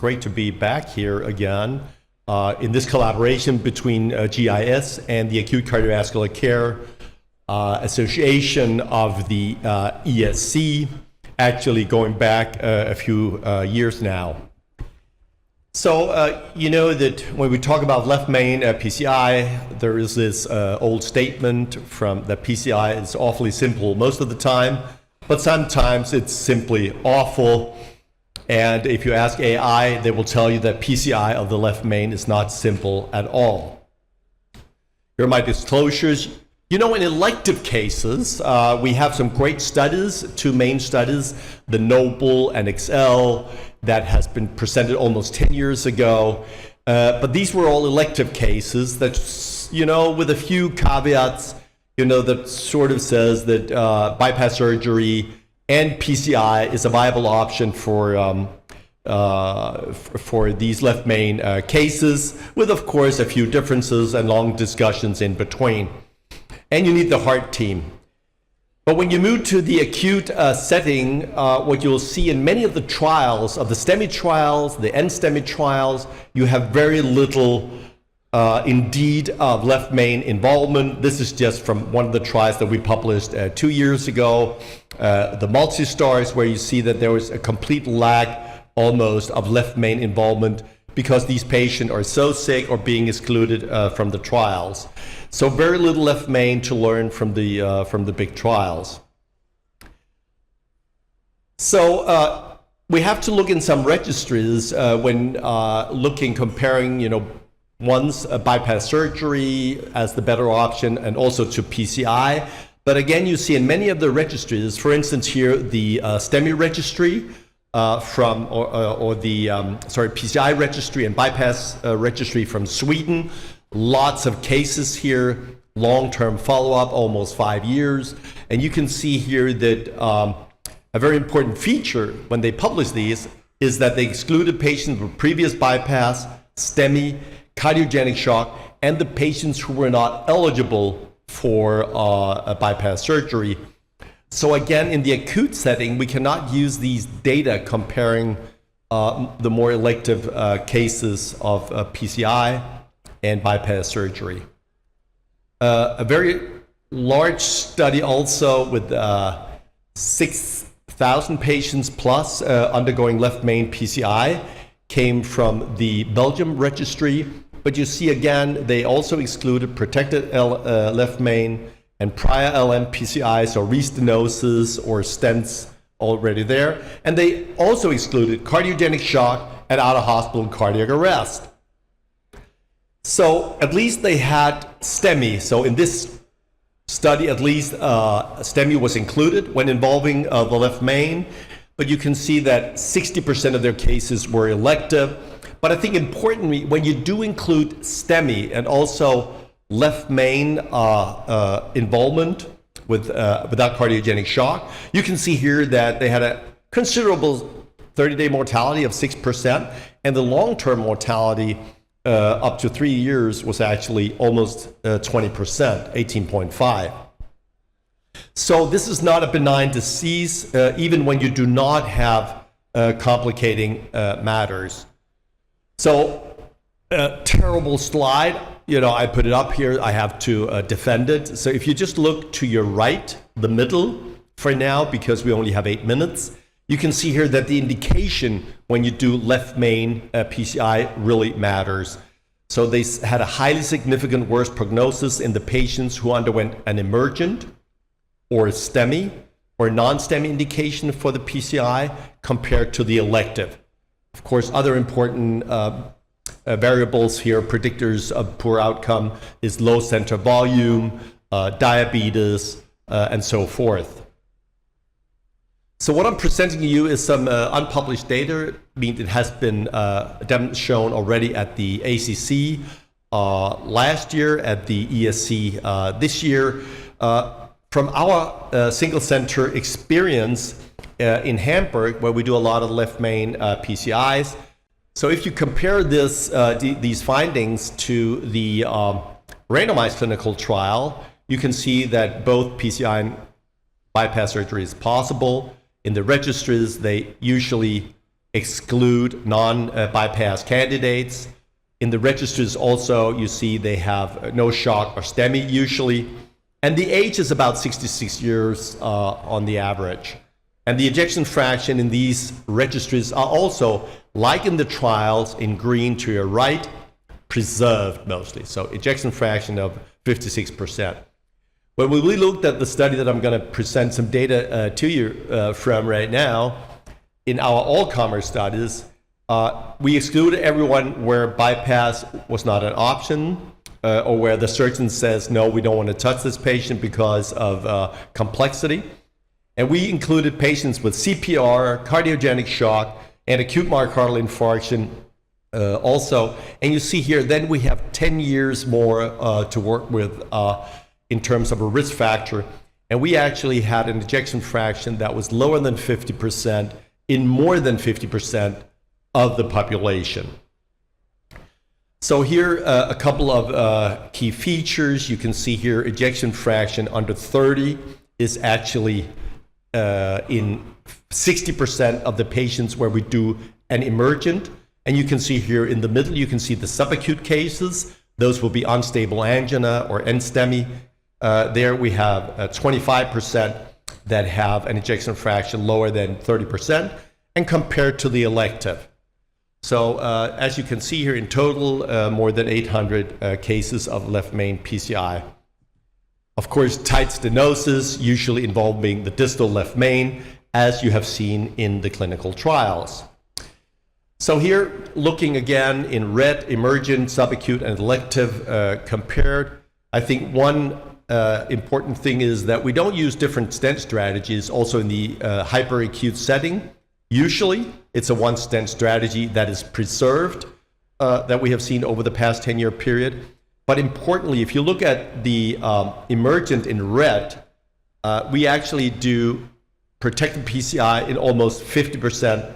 great to be back here again in this collaboration between GIS and the Acute Cardiovascular Care Association of the ESC, actually going back a few years now. So you know that when we talk about left main PCI, there is this old statement from that PCI is awfully simple most of the time, but sometimes it's simply awful. And if you ask AI, they will tell you that PCI of the left main is not simple at all. Here are my disclosures. You know, in elective cases, we have some great studies, two main studies, the Noble and Excel, that has been presented almost 10 years ago. But these were all elective cases that, you know, with a few caveats, you know, that sort of says that bypass surgery and PCI is a viable option for these left main cases, with, of course, a few differences and long discussions in between. And you need the heart team. But when you move to the acute setting, what you'll see in many of the trials, of the STEMI trials, the NSTEMI trials, you have very little indeed of left main involvement. This is just from one of the trials that we published 2 years ago, the multi-stars, where you see that there was a complete lack almost of left main involvement because these patients are so sick or being excluded from the trials. So very little left main to learn from the big trials. So we have to look in some registries when comparing, you know, one's bypass surgery as the better option and also to PCI. But again, you see in many of the registries, for instance here, the STEMI registry PCI registry and bypass registry from Sweden. Lots of cases here, long-term follow-up, almost 5 years. And you can see here that a very important feature when they publish these is that they excluded patients with previous bypass, STEMI, cardiogenic shock, and the patients who were not eligible for a bypass surgery. So again, in the acute setting, we cannot use these data comparing the more elective cases of PCI and bypass surgery. A very large study also with 6,000 patients plus undergoing left main PCI came from the Belgium registry, but you see again, they also excluded protected left main and prior LM PCIs or restenosis or stents already there. And they also excluded cardiogenic shock and out-of-hospital cardiac arrest. So at least they had STEMI. So in this study, at least STEMI was included when involving the left main. But you can see that 60% of their cases were elective. But I think importantly, when you do include STEMI and also left main involvement without cardiogenic shock, you can see here that they had a considerable 30-day mortality of 6%, and the long-term mortality up to 3 years was actually almost 20%, 18.5. So this is not a benign disease, even when you do not have complicating matters. So terrible slide. You know, I put it up here. I have to defend it. So if you just look to your right, the middle for now, because we only have 8 minutes, you can see here that the indication when you do left main PCI really matters. So they had a highly significant worse prognosis in the patients who underwent an emergent or STEMI or non-STEMI indication for the PCI compared to the elective. Of course, other important variables here, predictors of poor outcome, is low center volume, diabetes, and so forth. So what I'm presenting to you is some unpublished data. I mean, it has been shown already at the ACC last year, at the ESC this year. From our single center experience in Hamburg, where we do a lot of left main PCIs. So if you compare these findings to the randomized clinical trial, you can see that both PCI and bypass surgery is possible. In the registries, they usually exclude non-bypass candidates. In the registers also, you see they have no shock or STEMI usually. And the age is about 66 years on the average. And the ejection fraction in these registries are also, like in the trials in green to your right, preserved mostly. So ejection fraction of 56%. When we looked at the study that I'm going to present some data to you from right now, in our all-comer studies, we excluded everyone where bypass was not an option, or where the surgeon says, no, we don't want to touch this patient because of complexity. And we included patients with CPR, cardiogenic shock, and acute myocardial infarction also. And you see here, then we have 10 years more to work with in terms of a risk factor. And we actually had an ejection fraction that was lower than 50% in more than 50% of the population. So here, a couple of key features. You can see here, ejection fraction under 30 is actually in 60% of the patients where we do an emergent. And you can see here in the middle, you can see the subacute cases. Those will be unstable angina or NSTEMI. There we have 25% that have an ejection fraction lower than 30%, and compared to the elective. So as you can see here, in total, more than 800 cases of left main PCI. Of course, tight stenosis, usually involving the distal left main, as you have seen in the clinical trials. So here, looking again in red, emergent, subacute, and elective compared, I think one important thing is that we don't use different stent strategies also in the hyperacute setting. Usually, it's a one-stent strategy that is preserved that we have seen over the past 10-year period. But importantly, if you look at the emergent in red, we actually do protected PCI in almost 50%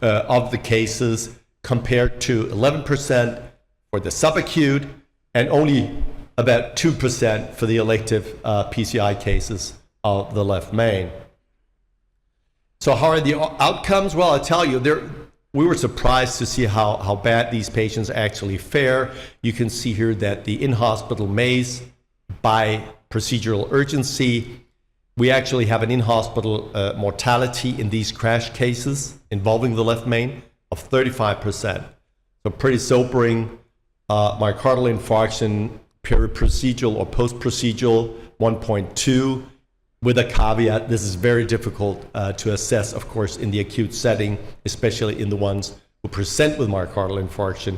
of the cases, compared to 11% for the subacute and only about 2% for the elective PCI cases of the left main. So how are the outcomes? Well, I'll tell you, we were surprised to see how bad these patients actually fare. You can see here that the in-hospital MACE by procedural urgency, we actually have an in-hospital mortality in these crash cases involving the left main of 35%. So pretty sobering. Myocardial infarction, peri-procedural or post-procedural, 1.2. With a caveat, this is very difficult to assess, of course, in the acute setting, especially in the ones who present with myocardial infarction.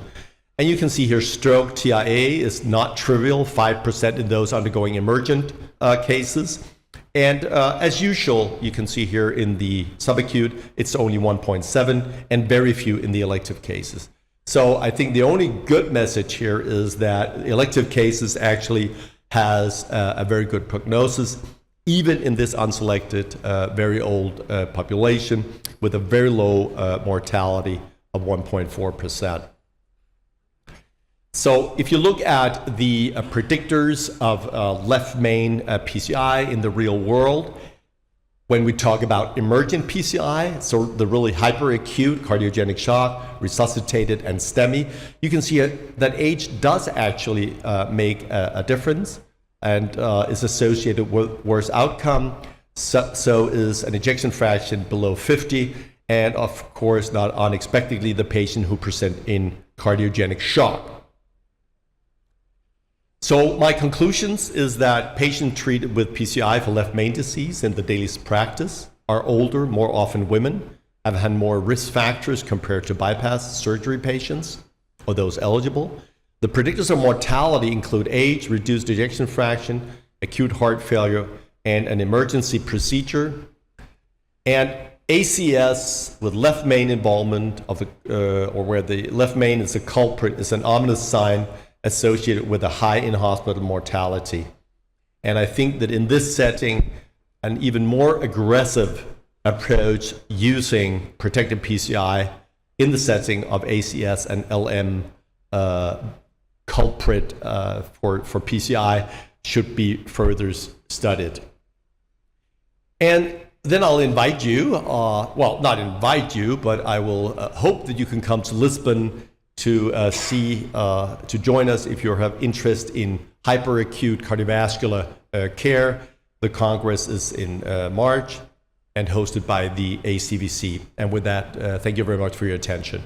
And you can see here, stroke TIA is not trivial, 5% in those undergoing emergent cases. And as usual, you can see here in the subacute, it's only 1.7, and very few in the elective cases. So I think the only good message here is that elective cases actually has a very good prognosis, even in this unselected, very old population with a very low mortality of 1.4%. So if you look at the predictors of left main PCI in the real world, when we talk about emergent PCI, so the really hyperacute cardiogenic shock, resuscitated, and STEMI, you can see that age does actually make a difference and is associated with worse outcome. So is an ejection fraction below 50, and of course, not unexpectedly, the patient who present in cardiogenic shock. So my conclusions is that patients treated with PCI for left main disease in the daily practice are older, more often women, have had more risk factors compared to bypass surgery patients or those eligible. The predictors of mortality include age, reduced ejection fraction, acute heart failure, and an emergency procedure. And ACS with left main involvement of or where the left main is a culprit is an ominous sign associated with a high in-hospital mortality. And I think that in this setting, an even more aggressive approach using protected PCI in the setting of ACS and LM culprit for PCI should be further studied. And then I'll invite you, well, not invite you, but I will hope that you can come to Lisbon to to join us if you have interest in hyperacute cardiovascular care. The Congress is in March and hosted by the ACVC. And with that, thank you very much for your attention.